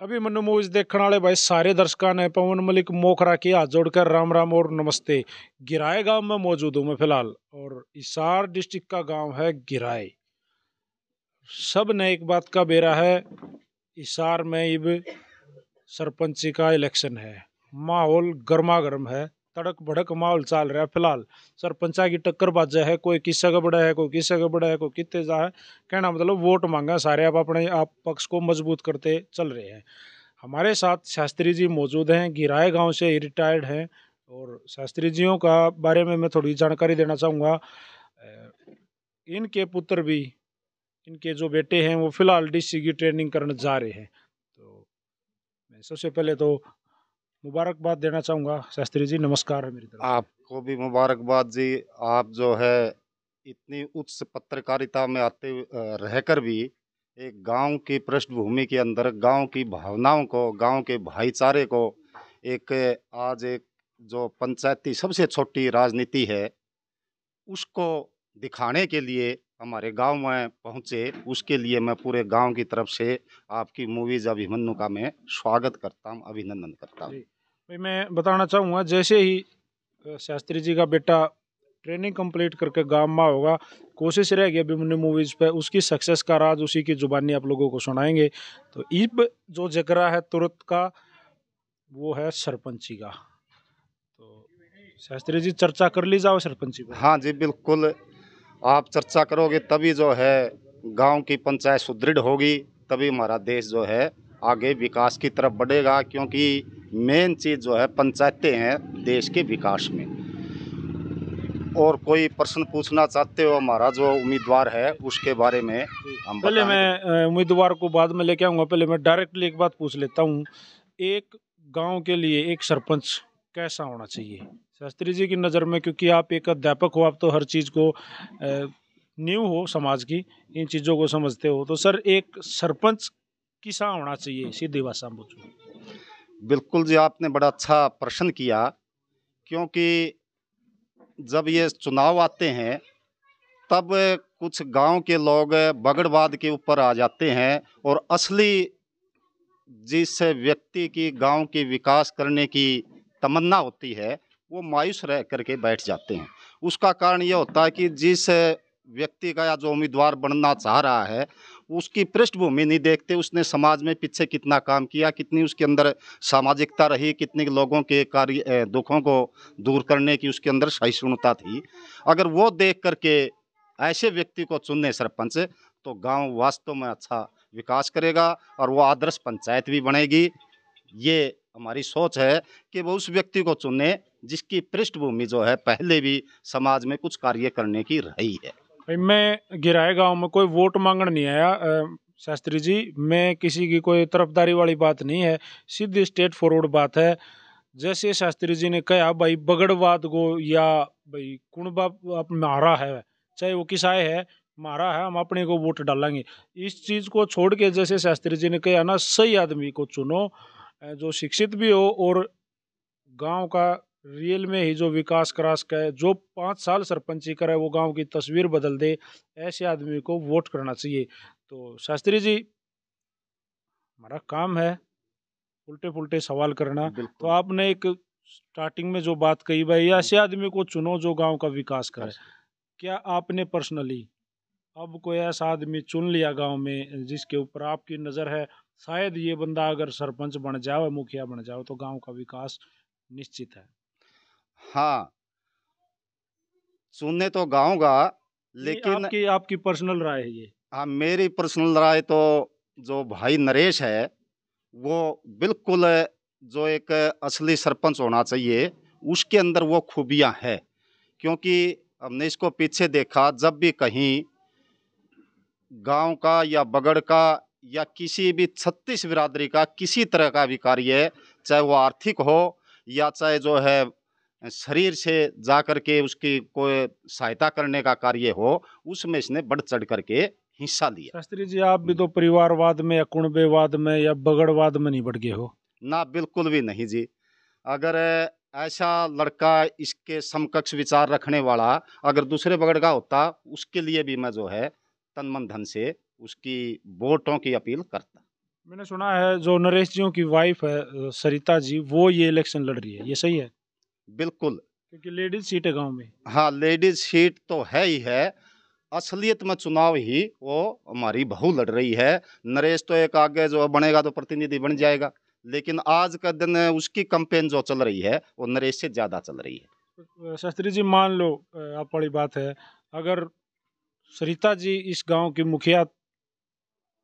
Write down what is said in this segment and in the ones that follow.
अभी मन्नू मूवीज देखने वाले भाई सारे दर्शकों ने पवन मलिक मोखरा की हाथ जोड़कर राम राम और नमस्ते। गिराए गांव में मौजूद हूं मैं फिलहाल, और हिसार डिस्ट्रिक्ट का गांव है गिराए। सब ने एक बात का बेरा है, हिसार में अब सरपंची का इलेक्शन है। माहौल गर्मा गर्म है, तड़क भड़क माहौल चल रहा है फिलहाल। सरपंचा की टक्कर बाजा है, कोई किस्सा का बड़ा है, कोई किस्सा का बड़ा है, कोई कितने जा है। कहना मतलब वोट मांगा सारे, आप अपने आप पक्ष को मजबूत करते चल रहे हैं। हमारे साथ शास्त्री जी मौजूद हैं, गिराए गांव से रिटायर्ड हैं, और शास्त्री जियों का बारे में मैं थोड़ी जानकारी देना चाहूँगा। इनके पुत्र भी, इनके जो बेटे हैं वो फिलहाल डीसी की ट्रेनिंग करने जा रहे हैं। तो मैं सबसे पहले तो मुबारकबाद देना चाहूँगा। शास्त्री जी नमस्कार है मेरी तरफ से। आपको भी मुबारकबाद जी। आप जो है इतनी उच्च पत्रकारिता में रहकर भी एक गांव की पृष्ठभूमि के अंदर गांव की भावनाओं को, गांव के भाईचारे को, एक आज एक जो पंचायती सबसे छोटी राजनीति है उसको दिखाने के लिए हमारे गांव में पहुंचे, उसके लिए मैं पूरे गांव की तरफ से आपकी मूवीज अभिमन्यु का मैं स्वागत करता हूं, अभिनंदन करता हूं। भाई मैं बताना चाहूँगा, जैसे ही शास्त्री जी का बेटा ट्रेनिंग कंप्लीट करके गांव में होगा, कोशिश रहेगी अभिमन्यु मूवीज पे उसकी सक्सेस का राज उसी की जुबानी आप लोगों को सुनाएंगे। तो इब जो जगरा है तुरंत का, वो है सरपंची का। तो शास्त्री जी चर्चा कर ली जाओ सरपंची पर। हाँ जी बिल्कुल, आप चर्चा करोगे तभी जो है गांव की पंचायत सुदृढ़ होगी, तभी हमारा देश जो है आगे विकास की तरफ बढ़ेगा, क्योंकि मेन चीज़ जो है पंचायतें हैं देश के विकास में। और कोई प्रश्न पूछना चाहते हो हमारा जो उम्मीदवार है उसके बारे में हम पहले बताएं। मैं उम्मीदवार को बाद में लेके आऊँगा, पहले मैं डायरेक्टली एक बात पूछ लेता हूँ। एक गांव के लिए एक सरपंच कैसा होना चाहिए शास्त्री जी की नज़र में? क्योंकि आप एक अध्यापक हो, आप तो हर चीज़ को न्यू हो समाज की, इन चीज़ों को समझते हो। तो सर एक सरपंच किसा होना चाहिए, सीधी भाषा में पूछूं? बिल्कुल जी, आपने बड़ा अच्छा प्रश्न किया, क्योंकि जब ये चुनाव आते हैं तब कुछ गांव के लोग बगड़वाद के ऊपर आ जाते हैं, और असली जिस व्यक्ति की गांव की विकास करने की तमन्ना होती है वो मायूस रह करके बैठ जाते हैं। उसका कारण ये होता है कि जिस व्यक्ति का या जो उम्मीदवार बनना चाह रहा है उसकी पृष्ठभूमि नहीं देखते, उसने समाज में पीछे कितना काम किया, कितनी उसके अंदर सामाजिकता रही, कितने लोगों के कार्य दुखों को दूर करने की उसके अंदर सहिष्णुता थी। अगर वो देख करके ऐसे व्यक्ति को चुने सरपंच, तो गांव वास्तव में अच्छा विकास करेगा और वो आदर्श पंचायत भी बनेगी। ये हमारी सोच है कि वो उस व्यक्ति को चुने जिसकी पृष्ठभूमि जो है पहले भी समाज में कुछ कार्य करने की रही है। भाई मैं गिराए गांव में कोई वोट मांगने नहीं आया शास्त्री जी। मैं किसी की कोई तरफदारी वाली बात नहीं है, सीधी स्ट्रेट फॉरवर्ड बात है। जैसे शास्त्री जी ने कहा भाई बगड़वाद को, या भाई कुणबा आप मारा है, चाहे वो किसाए है, मारा है, हम अपने को वोट डालेंगे। इस चीज को छोड़ के जैसे शास्त्री जी ने कहा ना, सही आदमी को चुनो, जो शिक्षित भी हो और गांव का रियल में ही जो विकास करा सके, जो 5 साल सरपंची करे वो गांव की तस्वीर बदल दे, ऐसे आदमी को वोट करना चाहिए। तो शास्त्री जी, हमारा काम है उल्टे पुल्टे सवाल करना। तो बिल्कुल। आपने एक स्टार्टिंग में जो बात कही भाई, ऐसे आदमी को चुनो जो गांव का विकास करे, क्या आपने पर्सनली अब कोई ऐसा आदमी चुन लिया गांव में जिसके ऊपर आपकी नज़र है, शायद ये बंदा अगर सरपंच बन जाओ, मुखिया बन जाओ, तो गांव का विकास निश्चित है? हाँ, चुनने तो गाऊंगा, नहीं, लेकिन आपकी आपकी पर्सनल राय है ये। हाँ, मेरी पर्सनल राय तो जो भाई नरेश है वो बिल्कुल जो एक असली सरपंच होना चाहिए उसके अंदर वो खूबियां हैं। क्योंकि हमने इसको पीछे देखा, जब भी कहीं गांव का या बगड़ का या किसी भी छत्तीस बिरादरी का किसी तरह का भी कार्य, चाहे वो आर्थिक हो या चाहे जो है शरीर से जा करके उसकी कोई सहायता करने का कार्य हो, उसमें इसने बढ़ चढ़ करके हिस्सा लिया। शास्त्री जी, आप भी तो परिवारवाद में या कुणबेवाद में या बगड़वाद में नहीं बढ़ गए हो? ना, बिल्कुल भी नहीं जी। अगर ऐसा लड़का इसके समकक्ष विचार रखने वाला अगर दूसरे बगड़ का होता, उसके लिए भी मैं जो है तन मन धन से उसकी वोटों की अपील करता। मैंने सुना है जो नरेश जियों की वाइफ है सरिता जी, वो ये इलेक्शन लड़ रही है, ये सही है? बिल्कुल। क्योंकि लेडीज सीट है गांव में। हाँ, लेडीज सीट तो है ही है। असलियत में चुनाव ही वो हमारी बहू लड़ रही है। नरेश तो एक आगे जो बनेगा तो प्रतिनिधि बन जाएगा, लेकिन आज का दिन उसकी कैंपेन जो चल रही है वो नरेश से ज्यादा चल रही है। शास्त्री जी मान लो आप बड़ी बात है, अगर सरिता जी इस गांव की मुखिया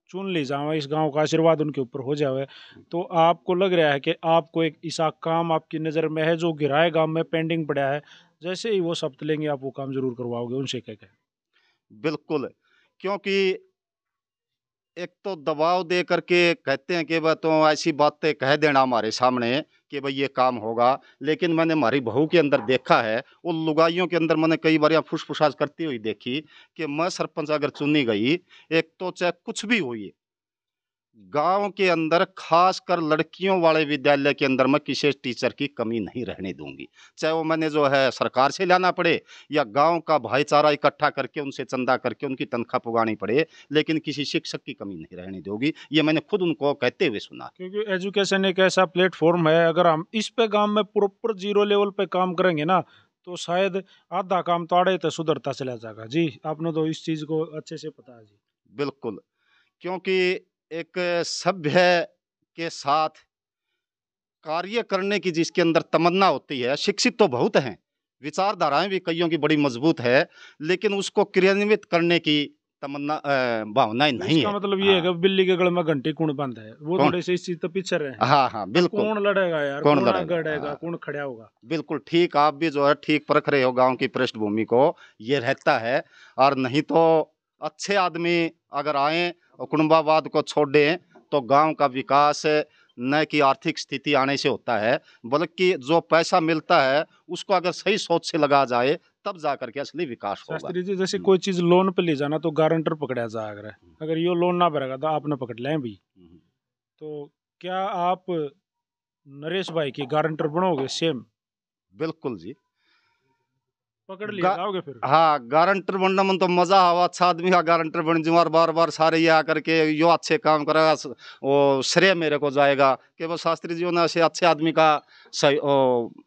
चुन ली जावे, इस गांव का आशीर्वाद उनके ऊपर हो जावे, तो आपको लग रहा है कि आपको एक ऐसा काम आपकी नज़र में है जो गिराए गांव में पेंडिंग पड़ा है, जैसे ही वो शपथ लेंगे आप वो काम जरूर करवाओगे उनसे, क्या क्या? बिल्कुल। क्योंकि एक तो दबाव दे करके कहते हैं कि वह तो ऐसी बातें कह देना हमारे सामने कि भाई ये काम होगा, लेकिन मैंने हमारी बहू के अंदर देखा है, उन लुगाइयों के अंदर मैंने कई बार फुसफुसास करती हुई देखी कि मैं सरपंच अगर चुनी गई, एक तो चाहे कुछ भी हुई, गांव के अंदर खासकर लड़कियों वाले विद्यालय के अंदर मैं किसी टीचर की कमी नहीं रहने दूंगी। चाहे वो मैंने जो है सरकार से लाना पड़े या गांव का भाईचारा इकट्ठा करके उनसे चंदा करके उनकी तनख्वाह पुगानी पड़े, लेकिन किसी शिक्षक की कमी नहीं रहने दूंगी। ये मैंने खुद उनको कहते हुए सुना। क्योंकि एजुकेशन एक ऐसा प्लेटफॉर्म है, अगर हम इस पे गांव में प्रॉपर जीरो लेवल पे काम करेंगे ना, तो शायद आधा काम तो आड़े तो सुधरता चला जाएगा। जी, आपने तो इस चीज़ को अच्छे से पता है जी। बिल्कुल। क्योंकि एक सभ्य के साथ कार्य करने की जिसके अंदर तमन्ना होती है, शिक्षित तो बहुत हैं, विचारधाराएं भी कईयों की बड़ी मजबूत है, लेकिन उसको क्रियान्वित करने की तमन्ना भावनाएं तो नहीं इसका है। मतलब ये है कि हाँ। बिल्ली के गले में घंटी कौन बंद है, वो कौन? थोड़े से इस चीज तो पीछे रहे हैं। हाँ, हाँ, अब बिल्कुल। कौन लड़ेगा यार, कौन कौन लड़ेगा? आगे बढ़ेगा, हाँ, कौन खड़ा होगा? बिल्कुल ठीक, आप भी जो है ठीक परख रहे हो गाँव की पृष्ठभूमि को, ये रहता है। और नहीं तो अच्छे आदमी अगर आएँ और कुटुंबवाद को छोड़ दें, तो गाँव का विकास न कि आर्थिक स्थिति आने से होता है, बल्कि जो पैसा मिलता है, उसको अगर सही सोच से लगाया जाए, तब जाकर के असली विकास होगा। शास्त्री जी, जैसे हुँ, कोई चीज लोन पे ले जाना तो गारंटर पकड़ा जाएगा, अगर ये लोन ना भरेगा तो आपने पकड़ लें भी। हुँ, तो क्या आप नरेश भाई की गारंटर बनोगे सेम? बिल्कुल जी। पकड़ लिए गा जाओगे फिर? हाँ, गारंटर बनने में तो मज़ा आवा, अच्छा आदमी का गारंटर बन जाऊँ और बार-बार सारे ये आकर के यो अच्छे काम करेगा, वो श्रेय मेरे को जाएगा कि वो शास्त्री जी ने ऐसे अच्छे आदमी का सही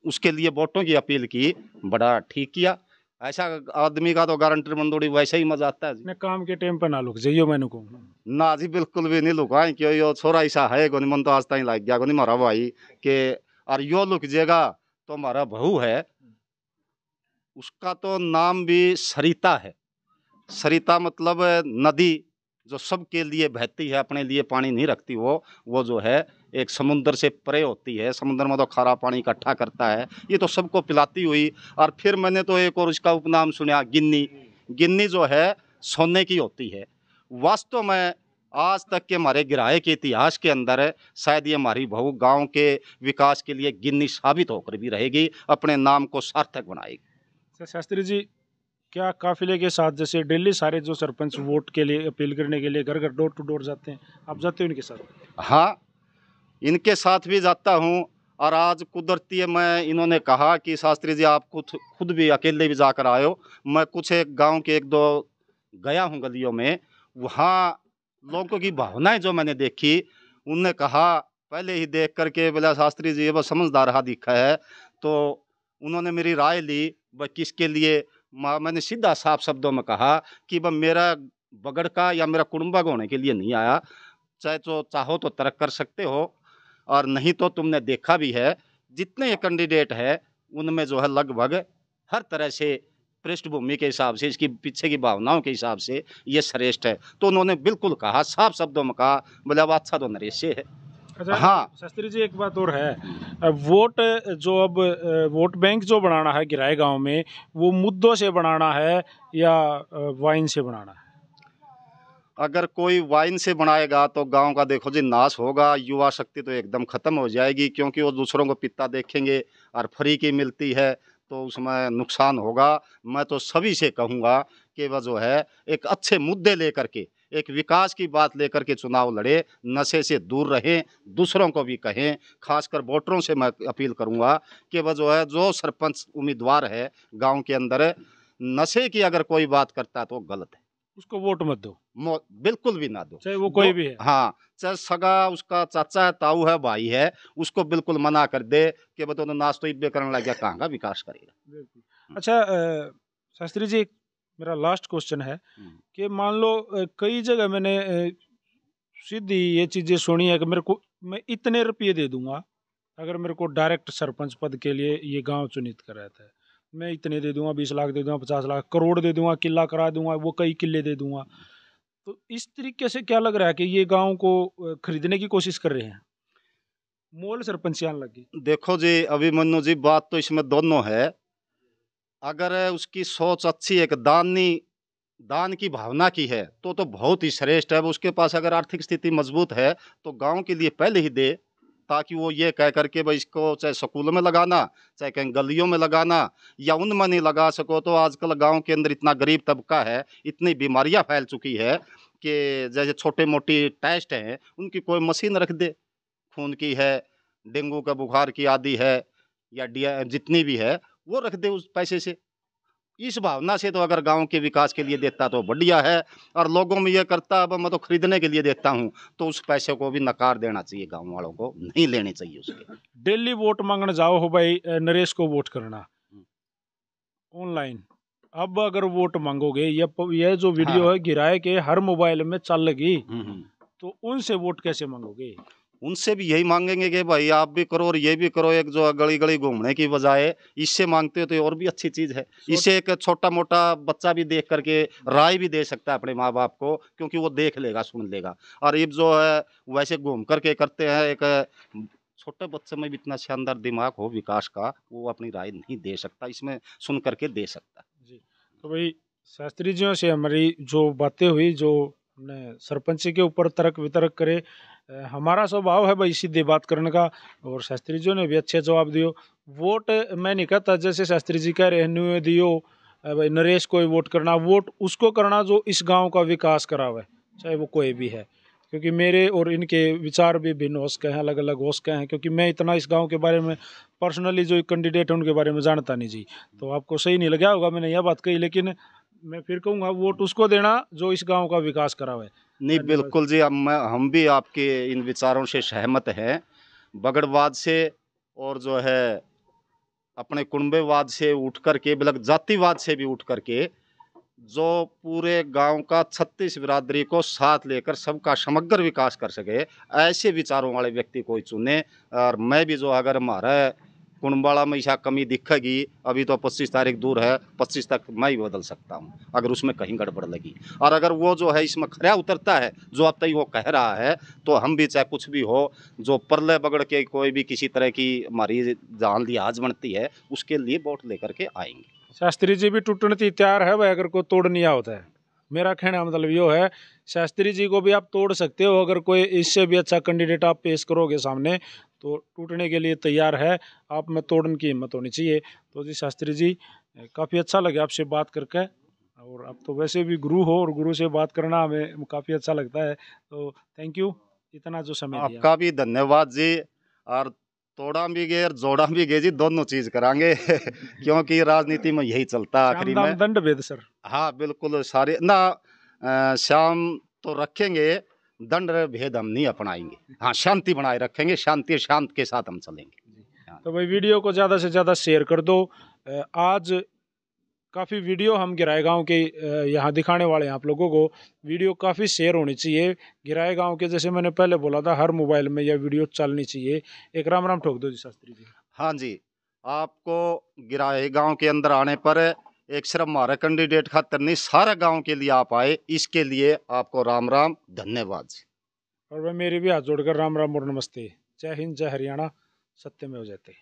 उसके लिए वोटों की अपील की, बड़ा ठीक किया। ऐसा आदमी का तो गारंटर बन थोड़ी वैसे ही मज़ा आता है जी। अपने काम के टाइम पे ना लुक जाइयो, मैंने कहूँ। ना जी, बिल्कुल भी नहीं लुकाएँ, क्यों यो छोरा ऐसा है कोनी, मन तो आज ताईं लग गया कोनी हमारा भाई के, और यो लुक जाएगा तो हमारा बहू है, उसका तो नाम भी सरिता है। सरिता मतलब नदी जो सबके लिए बहती है, अपने लिए पानी नहीं रखती, वो जो है एक समुद्र से परे होती है, समुद्र में तो खारा पानी इकट्ठा करता है, ये तो सबको पिलाती हुई। और फिर मैंने तो एक और इसका उपनाम सुना, गिन्नी। गिन्नी जो है सोने की होती है। वास्तव में आज तक के हमारे गिराए के इतिहास के अंदर शायद ये हमारी बहू गांव के विकास के लिए गिन्नी साबित होकर भी रहेगी, अपने नाम को सार्थक बनाएगी। शास्त्री जी, क्या काफिले के साथ जैसे डेली सारे जो सरपंच वोट के लिए अपील करने के लिए घर घर डोर टू डोर जाते हैं, आप जाते हो इनके साथ? हाँ, इनके साथ भी जाता हूँ। और आज कुदरती है, मैं इन्होंने कहा कि शास्त्री जी आप खुद खुद भी अकेले भी जाकर आए हो, मैं कुछ एक गांव के एक दो गया हूँ गलियों में, वहाँ लोगों की भावनाएं जो मैंने देखी, उनने कहा पहले ही देख करके, बोला शास्त्री जी ये बस समझदार रहा दिखा है। तो उन्होंने मेरी राय ली, वह किसके लिए, मैंने सीधा साफ शब्दों में कहा कि वह मेरा बगड़ का या मेरा कुटुंबक होने के लिए नहीं आया, चाहे तो चाहो तो तर्क कर सकते हो, और नहीं तो तुमने देखा भी है जितने ये कैंडिडेट है, उनमें जो है लगभग हर तरह से पृष्ठभूमि के हिसाब से, इसकी पीछे की भावनाओं के हिसाब से ये श्रेष्ठ है। तो उन्होंने बिल्कुल कहा, साफ शब्दों में कहा, बोले अब अच्छा तो नरेश से है। अच्छा हाँ। शास्त्री जी, एक बात और है, वोट जो अब वोट बैंक जो बनाना है गिराए गांव में, वो मुद्दों से बनाना है या वाइन से बनाना है? अगर कोई वाइन से बनाएगा तो गांव का देखो जी नाश होगा, युवा शक्ति तो एकदम खत्म हो जाएगी, क्योंकि वो दूसरों को पिता देखेंगे और फ्री की मिलती है तो उसमें नुकसान होगा। मैं तो सभी से कहूँगा कि वह जो है एक अच्छे मुद्दे लेकर के, एक विकास की बात लेकर के चुनाव लड़े, नशे से दूर रहें, दूसरों को भी कहें, खासकर वोटरों से मैं अपील करूँगा कि वह जो है, जो सरपंच उम्मीदवार है गांव के अंदर, नशे की अगर कोई बात करता है तो गलत है। उसको वोट मत दो, बिल्कुल भी ना दो, चाहे वो कोई भी है। हाँ, चाहे सगा उसका चाचा है, ताऊ है, भाई है, उसको बिल्कुल मना कर दे कि बतो तो नाश तो इब्बे करने लग गया, कहाँ का विकास करेगा। बिल्कुल। अच्छा शास्त्री जी, एक मेरा लास्ट क्वेश्चन है कि मान लो कई जगह मैंने सीधी ये चीजें सुनी है कि मेरे को मैं इतने रुपये दे दूंगा अगर मेरे को डायरेक्ट सरपंच पद के लिए ये गांव चुनित कर रहता है, मैं इतने दे दूंगा, 20 लाख दे दूंगा, 50 लाख, करोड़ दे दूंगा, किला करा दूंगा, वो कई किले दे दूंगा। तो इस तरीके से क्या लग रहा है कि ये गांव को खरीदने की कोशिश कर रहे हैं, मोल सरपंच आने लगी। देखो जी अभिमन्यु जी, बात तो इसमें दोनों है। अगर उसकी सोच अच्छी है, एक दान की भावना की है, तो बहुत ही श्रेष्ठ है। उसके पास अगर आर्थिक स्थिति मजबूत है तो गांव के लिए पहले ही दे, ताकि वो ये कह करके भाई इसको चाहे स्कूल में लगाना, चाहे कहीं गलियों में लगाना, या उनमें नहीं लगा सको तो आजकल गांव के अंदर इतना गरीब तबका है, इतनी बीमारियां फैल चुकी है कि जैसे छोटे मोटी टेस्ट हैं उनकी कोई मशीन रख दे, खून की है, डेंगू का बुखार की आदि है, या जितनी भी है वो रख दे उस पैसे से। इस भावना से तो अगर गांव के विकास के लिए देता तो बढ़िया है। और लोगों में ये करता अब मैं तो खरीदने के लिए देता हूं, तो उस पैसे को भी नकार देना चाहिए, गांव वालों को नहीं लेनी चाहिए उसके। डेली वोट मांगने जाओ हो भाई, नरेश को वोट करना ऑनलाइन, अब अगर वोट मांगोगे, ये जो वीडियो हाँ, है गिराए के हर मोबाइल में चल लगी, हम्म। तो उनसे वोट कैसे मांगोगे? उनसे भी यही मांगेंगे कि भाई आप भी करो और ये भी करो, एक जो गली गली घूमने की बजाय इससे मांगते हो तो ये और भी अच्छी चीज है। इससे एक छोटा मोटा बच्चा भी देख करके राय भी दे सकता है अपने माँ बाप को, क्योंकि वो देख लेगा, सुन लेगा। और ये जो है वैसे घूम करके करते हैं, एक छोटे बच्चे में भी इतना शानदार दिमाग हो विकास का, वो अपनी राय नहीं दे सकता, इसमें सुन करके दे सकता। जी, तो भाई शास्त्री जियों से हमारी जो बातें हुई, जो हमने सरपंच के ऊपर तर्क वितर्क करे, हमारा स्वभाव है भाई सीधे बात करने का, और शास्त्री जी ने भी अच्छे जवाब दियो। वोट मैं नहीं कहता जैसे शास्त्री जी कह रहे हैं न्यू दियो, भाई नरेश को ही वोट करना, वोट उसको करना जो इस गांव का विकास करा हुआ है, चाहे वो कोई भी है। क्योंकि मेरे और इनके विचार भी भिन्न हो सके हैं, अलग अलग हो सके हैं, क्योंकि मैं इतना इस गांव के बारे में पर्सनली जो कैंडिडेट है उनके बारे में जानता नहीं जी। तो आपको सही नहीं लगा होगा मैंने यह बात कही, लेकिन मैं फिर कहूँगा वोट उसको देना जो इस गांव का विकास करा हुआ है। नहीं, धन्यवाद। बिल्कुल जी, हम भी आपके इन विचारों से सहमत हैं। बगड़वाद से और जो है अपने कुनबेवाद से उठ करके, बल्कि जातिवाद से भी उठ करके, जो पूरे गांव का 36 बिरादरी को साथ लेकर सबका समग्र विकास कर सके, ऐसे विचारों वाले व्यक्ति को ही चुने। और मैं भी जो अगर हमारा कुंबाड़ा में ऐसा कमी दिखेगी, अभी तो 25 तारीख दूर है, 25 तक मैं ही बदल सकता हूँ अगर उसमें कहीं गड़बड़ लगी। और अगर वो जो है इसमें खरा उतरता है जो अब तक वो कह रहा है, तो हम भी चाहे कुछ भी हो, जो परले बगड़ के कोई भी किसी तरह की हमारी जान लिहाज बनती है, उसके लिए वोट लेकर के आएंगे। शास्त्री जी भी टूटने की तैयार है भाई, अगर कोई तोड़ नहीं होता है। मेरा कहने का मतलब यो है, शास्त्री जी को भी आप तोड़ सकते हो, अगर कोई इससे भी अच्छा कैंडिडेट आप पेश करोगे सामने तो टूटने के लिए तैयार है। आप में तोड़ने की हिम्मत होनी चाहिए। तो जी शास्त्री जी, काफ़ी अच्छा लगा आपसे बात करके, और आप तो वैसे भी गुरु हो, और गुरु से बात करना हमें काफ़ी अच्छा लगता है। तो थैंक यू, इतना जो समय दिया। आपका भी धन्यवाद जी। और तोड़ा भी गए और जोड़ा भी गए जी, दोनों चीज करांगे क्योंकि राजनीति में यही चलता है श्याम आखिरी दाम में। दंड भेद सर। हाँ बिल्कुल, सारे ना शाम तो रखेंगे, दंड भेद हम नहीं अपनाएंगे। हाँ, शांति बनाए रखेंगे, शांति शांत के साथ हम चलेंगे। हाँ। तो भाई वीडियो को ज़्यादा से ज़्यादा शेयर कर दो। आज काफ़ी वीडियो हम गिराए गांव के यहाँ दिखाने वाले हैं आप लोगों को। वीडियो काफ़ी शेयर होनी चाहिए गिराए गांव के, जैसे मैंने पहले बोला था हर मोबाइल में यह वीडियो चलनी चाहिए। एक राम राम ठोक दो जी शास्त्री जी। हाँ जी, आपको गिराए गांव के अंदर आने पर एक सिर्फ हमारे कैंडिडेट खातर नहीं, सारे गांव के लिए आप आए, इसके लिए आपको राम राम, धन्यवाद जी। और भाई मेरी भी हाथ जोड़कर राम राम और नमस्ते। जय हिंद, जय हरियाणा, सत्यमेव जयते।